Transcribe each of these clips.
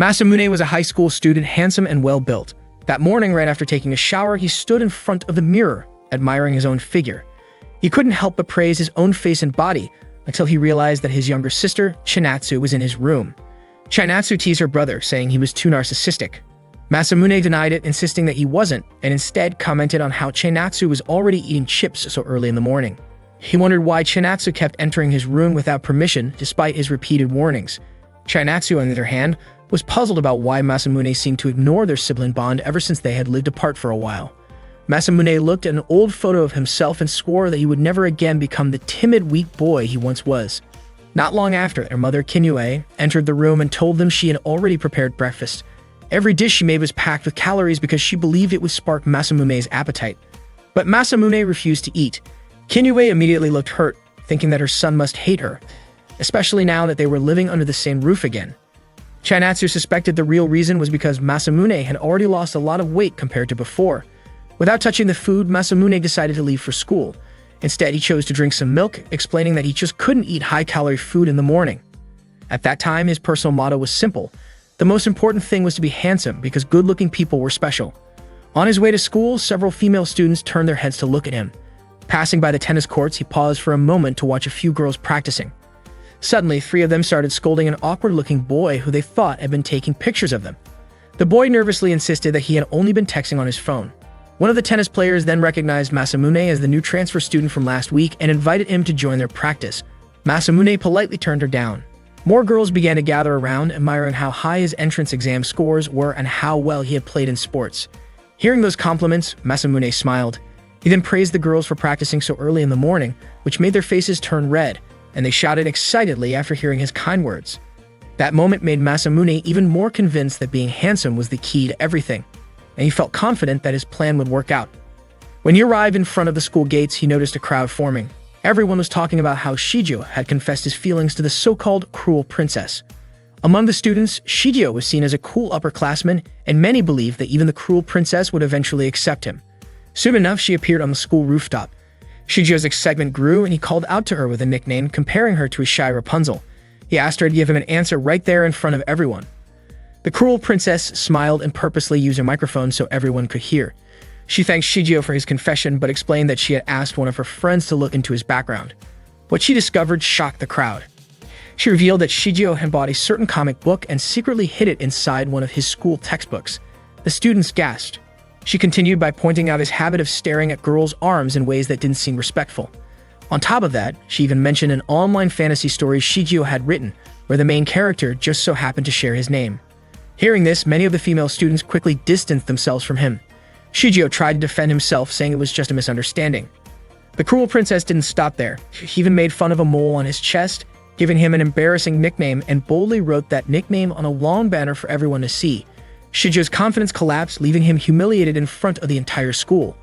Masamune was a high school student, handsome and well-built. That morning, right after taking a shower, he stood in front of the mirror, admiring his own figure. He couldn't help but praise his own face and body until he realized that his younger sister, Chinatsu, was in his room. Chinatsu teased her brother, saying he was too narcissistic. Masamune denied it, insisting that he wasn't, and instead commented on how Chinatsu was already eating chips so early in the morning. He wondered why Chinatsu kept entering his room without permission, despite his repeated warnings. Chinatsu, on the other hand, was puzzled about why Masamune seemed to ignore their sibling bond ever since they had lived apart for a while. Masamune looked at an old photo of himself and swore that he would never again become the timid, weak boy he once was. Not long after, their mother, Kinyue, entered the room and told them she had already prepared breakfast. Every dish she made was packed with calories because she believed it would spark Masamune's appetite. But Masamune refused to eat. Kinyue immediately looked hurt, thinking that her son must hate her, especially now that they were living under the same roof again. Chinatsu suspected the real reason was because Masamune had already lost a lot of weight compared to before. Without touching the food, Masamune decided to leave for school. Instead, he chose to drink some milk, explaining that he just couldn't eat high-calorie food in the morning. At that time, his personal motto was simple. The most important thing was to be handsome because good-looking people were special. On his way to school, several female students turned their heads to look at him. Passing by the tennis courts, he paused for a moment to watch a few girls practicing. Suddenly, 3 of them started scolding an awkward-looking boy who they thought had been taking pictures of them. The boy nervously insisted that he had only been texting on his phone. One of the tennis players then recognized Masamune as the new transfer student from last week and invited him to join their practice. Masamune politely turned her down. More girls began to gather around, admiring how high his entrance exam scores were and how well he had played in sports. Hearing those compliments, Masamune smiled. He then praised the girls for practicing so early in the morning, which made their faces turn red, and they shouted excitedly after hearing his kind words. That moment made Masamune even more convinced that being handsome was the key to everything, and he felt confident that his plan would work out. When he arrived in front of the school gates, he noticed a crowd forming. Everyone was talking about how Shigeo had confessed his feelings to the so-called cruel princess. Among the students, Shigeo was seen as a cool upperclassman, and many believed that even the cruel princess would eventually accept him. Soon enough, she appeared on the school rooftop. Shigeo's excitement grew, and he called out to her with a nickname, comparing her to a shy Rapunzel. He asked her to give him an answer right there in front of everyone. The cruel princess smiled and purposely used a microphone so everyone could hear. She thanked Shigeo for his confession, but explained that she had asked one of her friends to look into his background. What she discovered shocked the crowd. She revealed that Shigeo had bought a certain comic book and secretly hid it inside one of his school textbooks. The students gasped. She continued by pointing out his habit of staring at girls' arms in ways that didn't seem respectful. On top of that, she even mentioned an online fantasy story Shigeo had written, where the main character just so happened to share his name. Hearing this, many of the female students quickly distanced themselves from him. Shigeo tried to defend himself, saying it was just a misunderstanding. The cruel princess didn't stop there. She even made fun of a mole on his chest, giving him an embarrassing nickname, and boldly wrote that nickname on a long banner for everyone to see. Shigeo's confidence collapsed, leaving him humiliated in front of the entire school.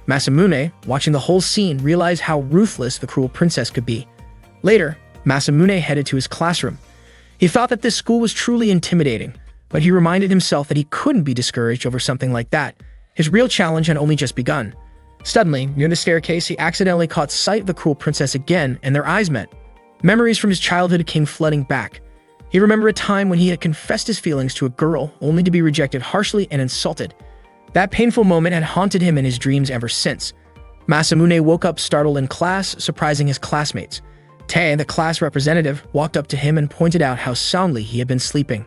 Masamune, watching the whole scene, realized how ruthless the cruel princess could be. Later, Masamune headed to his classroom. He thought that this school was truly intimidating, but he reminded himself that he couldn't be discouraged over something like that. His real challenge had only just begun. Suddenly, near the staircase, he accidentally caught sight of the cruel princess again, and their eyes met. Memories from his childhood came flooding back. He remembered a time when he had confessed his feelings to a girl, only to be rejected harshly and insulted. That painful moment had haunted him in his dreams ever since. Masamune woke up startled in class, surprising his classmates. Tae, the class representative, walked up to him and pointed out how soundly he had been sleeping.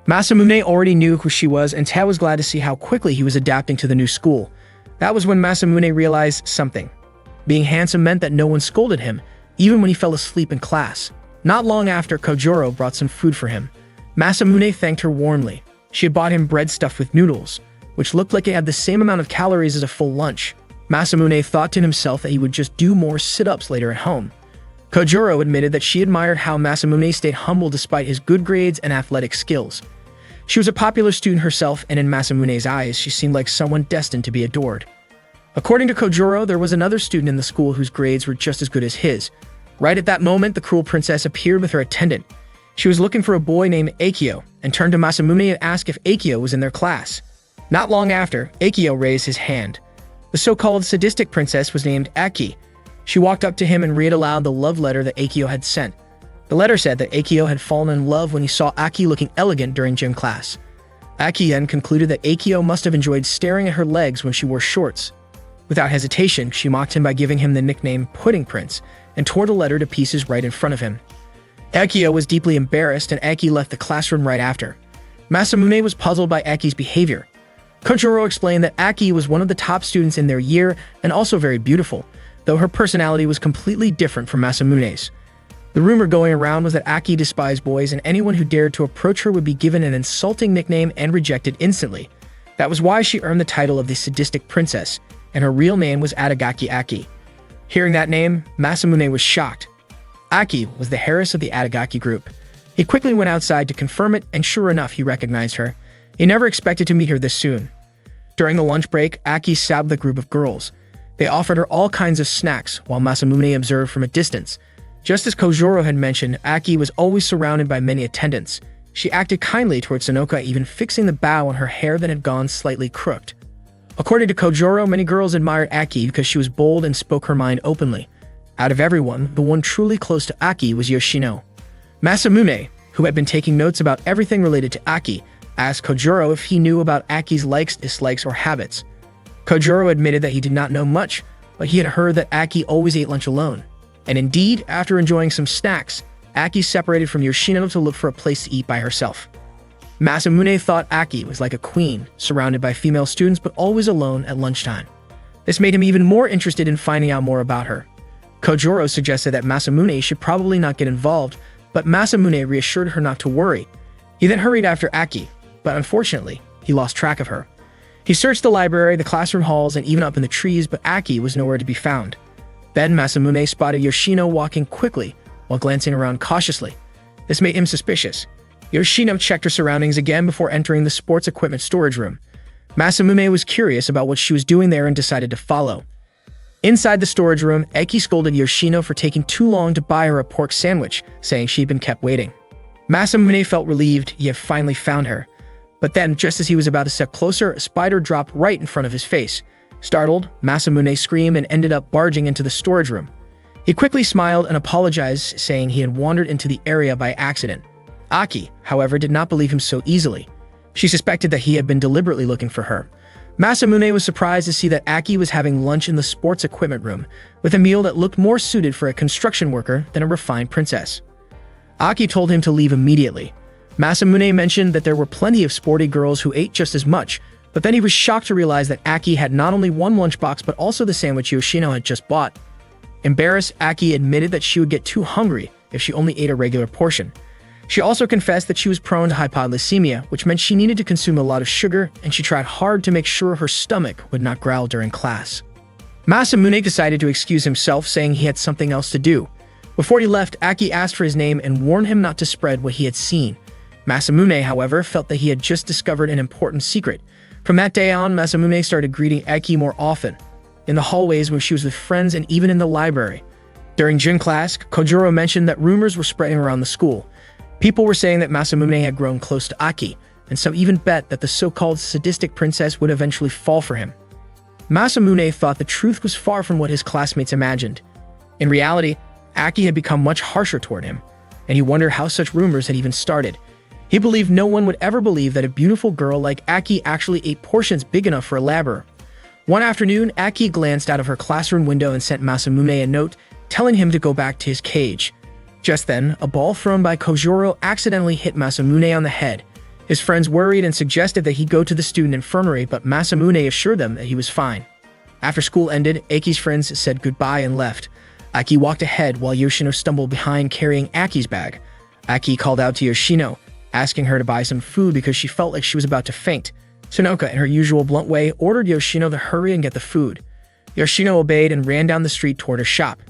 Masamune already knew who she was, and Tae was glad to see how quickly he was adapting to the new school. That was when Masamune realized something. Being handsome meant that no one scolded him, even when he fell asleep in class. Not long after, Kojuro brought some food for him. Masamune thanked her warmly. She had bought him bread stuffed with noodles, which looked like it had the same amount of calories as a full lunch. Masamune thought to himself that he would just do more sit-ups later at home. Kojuro admitted that she admired how Masamune stayed humble despite his good grades and athletic skills. She was a popular student herself, and in Masamune's eyes, she seemed like someone destined to be adored. According to Kojuro, there was another student in the school whose grades were just as good as his. Right at that moment, the cruel princess appeared with her attendant. She was looking for a boy named Akio, and turned to Masamune and asked if Akio was in their class. Not long after, Akio raised his hand. The so-called sadistic princess was named Aki. She walked up to him and read aloud the love letter that Akio had sent. The letter said that Akio had fallen in love when he saw Aki looking elegant during gym class. Aki then concluded that Akio must have enjoyed staring at her legs when she wore shorts. Without hesitation, she mocked him by giving him the nickname Pudding Prince and tore the letter to pieces right in front of him. Akio was deeply embarrassed and Aki left the classroom right after. Masamune was puzzled by Aki's behavior. Kojuro explained that Aki was one of the top students in their year and also very beautiful, though her personality was completely different from Masamune's. The rumor going around was that Aki despised boys and anyone who dared to approach her would be given an insulting nickname and rejected instantly. That was why she earned the title of the Sadistic Princess, and her real name was Adagaki Aki. Hearing that name, Masamune was shocked. Aki was the heiress of the Adagaki group. He quickly went outside to confirm it, and sure enough, he recognized her. He never expected to meet her this soon. During the lunch break, Aki sat with a group of girls. They offered her all kinds of snacks, while Masamune observed from a distance. Just as Kojuro had mentioned, Aki was always surrounded by many attendants. She acted kindly towards Sonoka, even fixing the bow on her hair that had gone slightly crooked. According to Kojuro, many girls admired Aki because she was bold and spoke her mind openly. Out of everyone, the one truly close to Aki was Yoshino. Masamune, who had been taking notes about everything related to Aki, asked Kojuro if he knew about Aki's likes, dislikes, or habits. Kojuro admitted that he did not know much, but he had heard that Aki always ate lunch alone. And indeed, after enjoying some snacks, Aki separated from Yoshino to look for a place to eat by herself. Masamune thought Aki was like a queen, surrounded by female students but always alone at lunchtime. This made him even more interested in finding out more about her. Kojuro suggested that Masamune should probably not get involved, but Masamune reassured her not to worry. He then hurried after Aki, but unfortunately, he lost track of her. He searched the library, the classroom halls, and even up in the trees, but Aki was nowhere to be found. Then Masamune spotted Yoshino walking quickly while glancing around cautiously. This made him suspicious. Yoshino checked her surroundings again before entering the sports equipment storage room. Masamune was curious about what she was doing there and decided to follow. Inside the storage room, Eki scolded Yoshino for taking too long to buy her a pork sandwich, saying she'd been kept waiting. Masamune felt relieved he had finally found her. But then, just as he was about to step closer, a spider dropped right in front of his face. Startled, Masamune screamed and ended up barging into the storage room. He quickly smiled and apologized, saying he had wandered into the area by accident. Aki, however, did not believe him so easily. She suspected that he had been deliberately looking for her. Masamune was surprised to see that Aki was having lunch in the sports equipment room, with a meal that looked more suited for a construction worker than a refined princess. Aki told him to leave immediately. Masamune mentioned that there were plenty of sporty girls who ate just as much, but then he was shocked to realize that Aki had not only one lunchbox but also the sandwich Yoshino had just bought. Embarrassed, Aki admitted that she would get too hungry if she only ate a regular portion. She also confessed that she was prone to hypoglycemia, which meant she needed to consume a lot of sugar, and she tried hard to make sure her stomach would not growl during class. Masamune decided to excuse himself, saying he had something else to do. Before he left, Aki asked for his name and warned him not to spread what he had seen. Masamune, however, felt that he had just discovered an important secret. From that day on, Masamune started greeting Aki more often, in the hallways when she was with friends and even in the library. During gym class, Kojuro mentioned that rumors were spreading around the school. People were saying that Masamune had grown close to Aki, and some even bet that the so-called sadistic princess would eventually fall for him. Masamune thought the truth was far from what his classmates imagined. In reality, Aki had become much harsher toward him, and he wondered how such rumors had even started. He believed no one would ever believe that a beautiful girl like Aki actually ate portions big enough for a laborer. One afternoon, Aki glanced out of her classroom window and sent Masamune a note telling him to go back to his cage. Just then, a ball thrown by Kojuro accidentally hit Masamune on the head. His friends worried and suggested that he go to the student infirmary, but Masamune assured them that he was fine. After school ended, Aki's friends said goodbye and left. Aki walked ahead while Yoshino stumbled behind carrying Aki's bag. Aki called out to Yoshino, asking her to buy some food because she felt like she was about to faint. Sonoka, in her usual blunt way, ordered Yoshino to hurry and get the food. Yoshino obeyed and ran down the street toward her shop.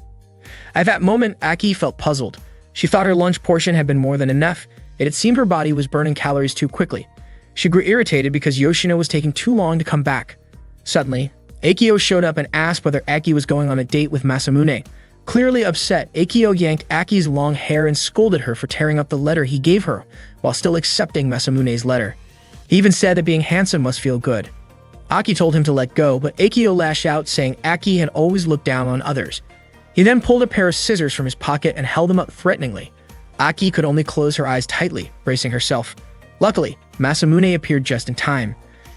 At that moment, Aki felt puzzled. She thought her lunch portion had been more than enough, yet it seemed her body was burning calories too quickly. She grew irritated because Yoshino was taking too long to come back. Suddenly, Akio showed up and asked whether Aki was going on a date with Masamune. Clearly upset, Akio yanked Aki's long hair and scolded her for tearing up the letter he gave her, while still accepting Masamune's letter. He even said that being handsome must feel good. Aki told him to let go, but Akio lashed out, saying Aki had always looked down on others. He then pulled a pair of scissors from his pocket and held them up threateningly. Aki could only close her eyes tightly, bracing herself. Luckily, Masamune appeared just in time.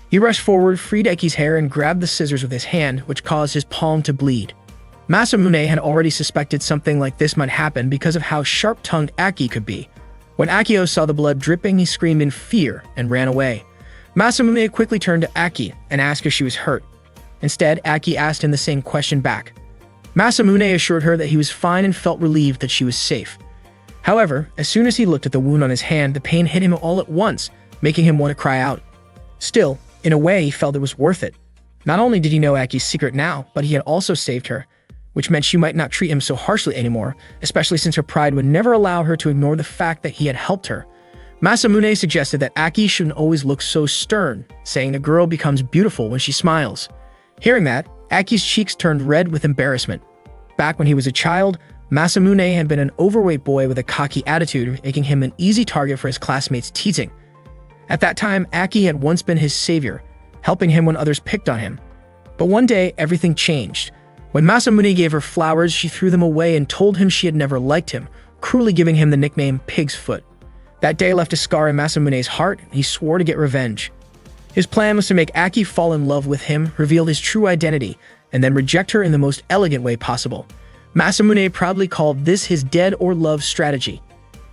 He rushed forward, freed Aki's hair, and grabbed the scissors with his hand, which caused his palm to bleed. Masamune had already suspected something like this might happen because of how sharp-tongued Aki could be. When Akio saw the blood dripping, he screamed in fear and ran away. Masamune quickly turned to Aki and asked if she was hurt. Instead, Aki asked him the same question back. Masamune assured her that he was fine and felt relieved that she was safe. However, as soon as he looked at the wound on his hand, the pain hit him all at once, making him want to cry out. Still, in a way, he felt it was worth it. Not only did he know Aki's secret now, but he had also saved her, which meant she might not treat him so harshly anymore, especially since her pride would never allow her to ignore the fact that he had helped her. Masamune suggested that Aki shouldn't always look so stern, saying a girl becomes beautiful when she smiles. Hearing that, Aki's cheeks turned red with embarrassment. Back when he was a child, Masamune had been an overweight boy with a cocky attitude, making him an easy target for his classmates' teasing. At that time, Aki had once been his savior, helping him when others picked on him. But one day, everything changed. When Masamune gave her flowers, she threw them away and told him she had never liked him, cruelly giving him the nickname Pig's Foot. That day left a scar in Masamune's heart, and he swore to get revenge. His plan was to make Aki fall in love with him, reveal his true identity, and then reject her in the most elegant way possible. Masamune proudly called this his dead or love strategy.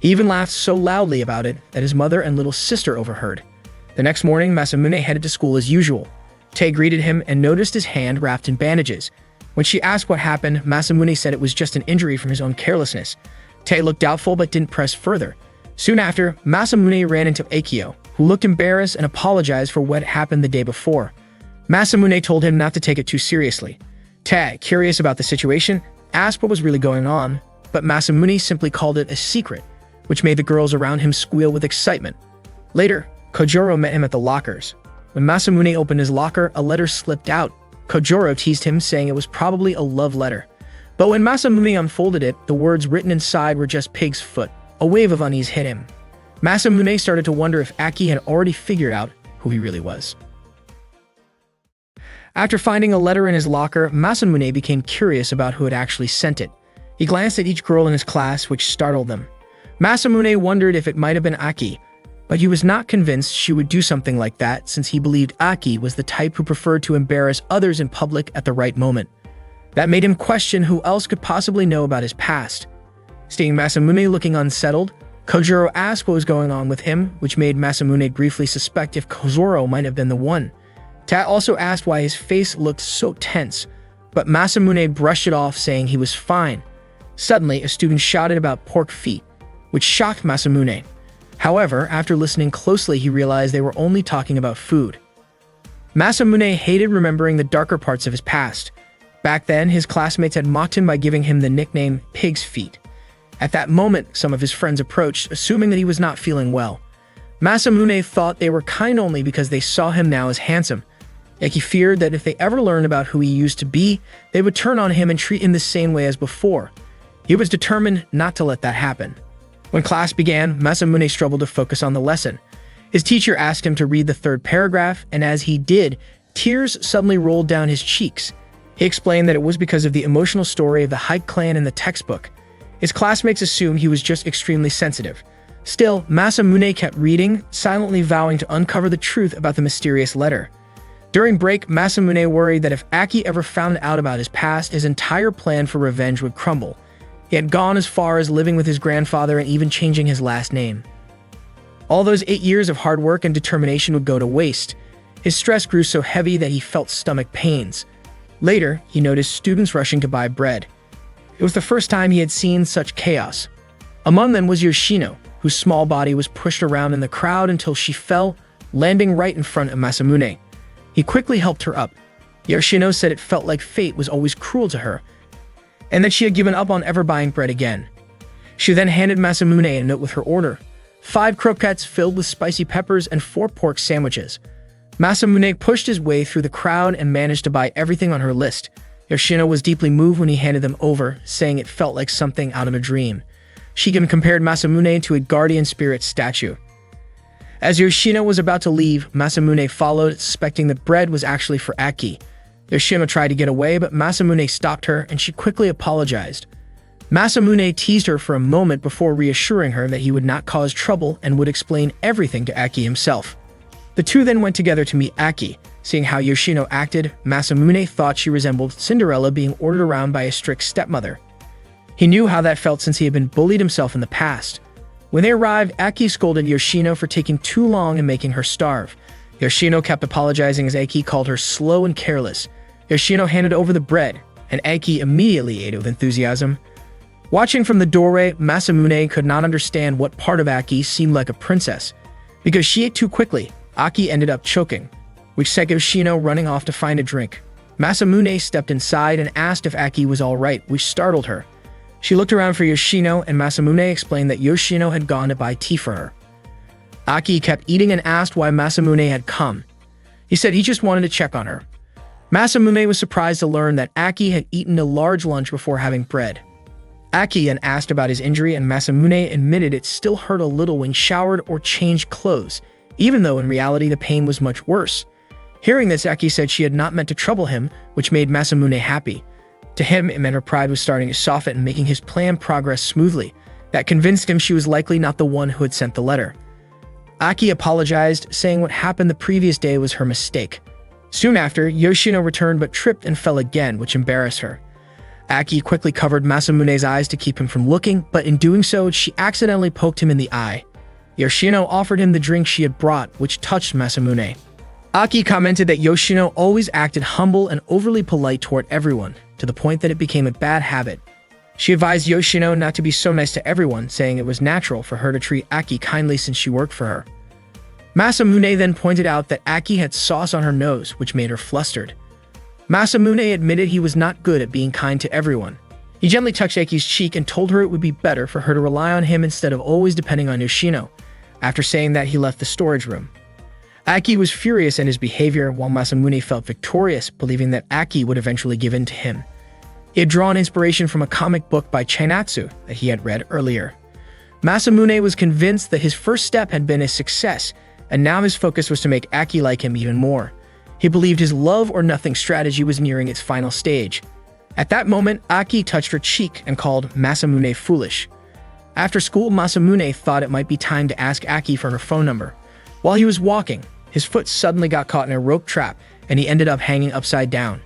He even laughed so loudly about it that his mother and little sister overheard. The next morning, Masamune headed to school as usual. Tae greeted him and noticed his hand wrapped in bandages. When she asked what happened, Masamune said it was just an injury from his own carelessness. Tae looked doubtful but didn't press further. Soon after, Masamune ran into Akio, who looked embarrassed and apologized for what happened the day before. Masamune told him not to take it too seriously. Tae, curious about the situation, asked what was really going on, but Masamune simply called it a secret, which made the girls around him squeal with excitement. Later, Kojuro met him at the lockers. When Masamune opened his locker, a letter slipped out. Kojuro teased him, saying it was probably a love letter. But when Masamune unfolded it, the words written inside were just Pig's Foot. A wave of unease hit him. Masamune started to wonder if Aki had already figured out who he really was. After finding a letter in his locker, Masamune became curious about who had actually sent it. He glanced at each girl in his class, which startled them. Masamune wondered if it might have been Aki, but he was not convinced she would do something like that since he believed Aki was the type who preferred to embarrass others in public at the right moment. That made him question who else could possibly know about his past. Seeing Masamune looking unsettled, Kojuro asked what was going on with him, which made Masamune briefly suspect if Kojuro might have been the one. Tat also asked why his face looked so tense, but Masamune brushed it off, saying he was fine. Suddenly, a student shouted about pork feet, which shocked Masamune. However, after listening closely, he realized they were only talking about food. Masamune hated remembering the darker parts of his past. Back then, his classmates had mocked him by giving him the nickname Pig's Feet. At that moment, some of his friends approached, assuming that he was not feeling well. Masamune thought they were kind only because they saw him now as handsome. Yet he feared that if they ever learned about who he used to be, they would turn on him and treat him the same way as before. He was determined not to let that happen. When class began, Masamune struggled to focus on the lesson. His teacher asked him to read the third paragraph, and as he did, tears suddenly rolled down his cheeks. He explained that it was because of the emotional story of the Hike clan in the textbook. His classmates assumed he was just extremely sensitive. Still, Masamune kept reading, silently vowing to uncover the truth about the mysterious letter. During break, Masamune worried that if Aki ever found out about his past, his entire plan for revenge would crumble. He had gone as far as living with his grandfather and even changing his last name. All those 8 years of hard work and determination would go to waste. His stress grew so heavy that he felt stomach pains. Later, he noticed students rushing to buy bread. It was the first time he had seen such chaos. Among them was Yoshino, whose small body was pushed around in the crowd until she fell, landing right in front of Masamune. He quickly helped her up. Yoshino said it felt like fate was always cruel to her, and that she had given up on ever buying bread again. She then handed Masamune a note with her order: 5 croquettes filled with spicy peppers and 4 pork sandwiches. Masamune pushed his way through the crowd and managed to buy everything on her list. Yoshino was deeply moved when he handed them over, saying it felt like something out of a dream. She even compared Masamune to a guardian spirit statue. As Yoshino was about to leave, Masamune followed, suspecting that bread was actually for Aki. Yoshino tried to get away, but Masamune stopped her, and she quickly apologized. Masamune teased her for a moment before reassuring her that he would not cause trouble and would explain everything to Aki himself. The two then went together to meet Aki. Seeing how Yoshino acted, Masamune thought she resembled Cinderella being ordered around by a strict stepmother. He knew how that felt since he had been bullied himself in the past. When they arrived, Aki scolded Yoshino for taking too long and making her starve. Yoshino kept apologizing as Aki called her slow and careless. Yoshino handed over the bread, and Aki immediately ate it with enthusiasm. Watching from the doorway, Masamune could not understand what part of Aki seemed like a princess. Because she ate too quickly, Aki ended up choking, which set Yoshino running off to find a drink. Masamune stepped inside and asked if Aki was alright, which startled her. She looked around for Yoshino, and Masamune explained that Yoshino had gone to buy tea for her. Aki kept eating and asked why Masamune had come. He said he just wanted to check on her. Masamune was surprised to learn that Aki had eaten a large lunch before having bread. Aki then asked about his injury, and Masamune admitted it still hurt a little when showered or changed clothes, even though in reality the pain was much worse. Hearing this, Aki said she had not meant to trouble him, which made Masamune happy. To him, it meant her pride was starting to soften and making his plan progress smoothly. That convinced him she was likely not the one who had sent the letter. Aki apologized, saying what happened the previous day was her mistake. Soon after, Yoshino returned but tripped and fell again, which embarrassed her. Aki quickly covered Masamune's eyes to keep him from looking, but in doing so, she accidentally poked him in the eye. Yoshino offered him the drink she had brought, which touched Masamune. Aki commented that Yoshino always acted humble and overly polite toward everyone, to the point that it became a bad habit. She advised Yoshino not to be so nice to everyone, saying it was natural for her to treat Aki kindly since she worked for her. Masamune then pointed out that Aki had sauce on her nose, which made her flustered. Masamune admitted he was not good at being kind to everyone. He gently touched Aki's cheek and told her it would be better for her to rely on him instead of always depending on Yoshino. After saying that, he left the storage room. Aki was furious at his behavior, while Masamune felt victorious, believing that Aki would eventually give in to him. He had drawn inspiration from a comic book by Chainatsu that he had read earlier. Masamune was convinced that his first step had been a success, and now his focus was to make Aki like him even more. He believed his love-or-nothing strategy was nearing its final stage. At that moment, Aki touched her cheek and called Masamune foolish. After school, Masamune thought it might be time to ask Aki for her phone number. While he was walking, his foot suddenly got caught in a rope trap, and he ended up hanging upside down.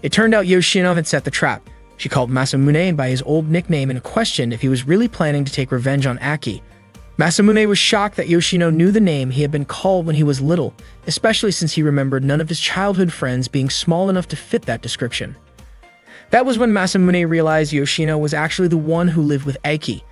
It turned out Yoshino had set the trap. She called Masamune by his old nickname and questioned if he was really planning to take revenge on Aki. Masamune was shocked that Yoshino knew the name he had been called when he was little, especially since he remembered none of his childhood friends being small enough to fit that description. That was when Masamune realized Yoshino was actually the one who lived with Aki.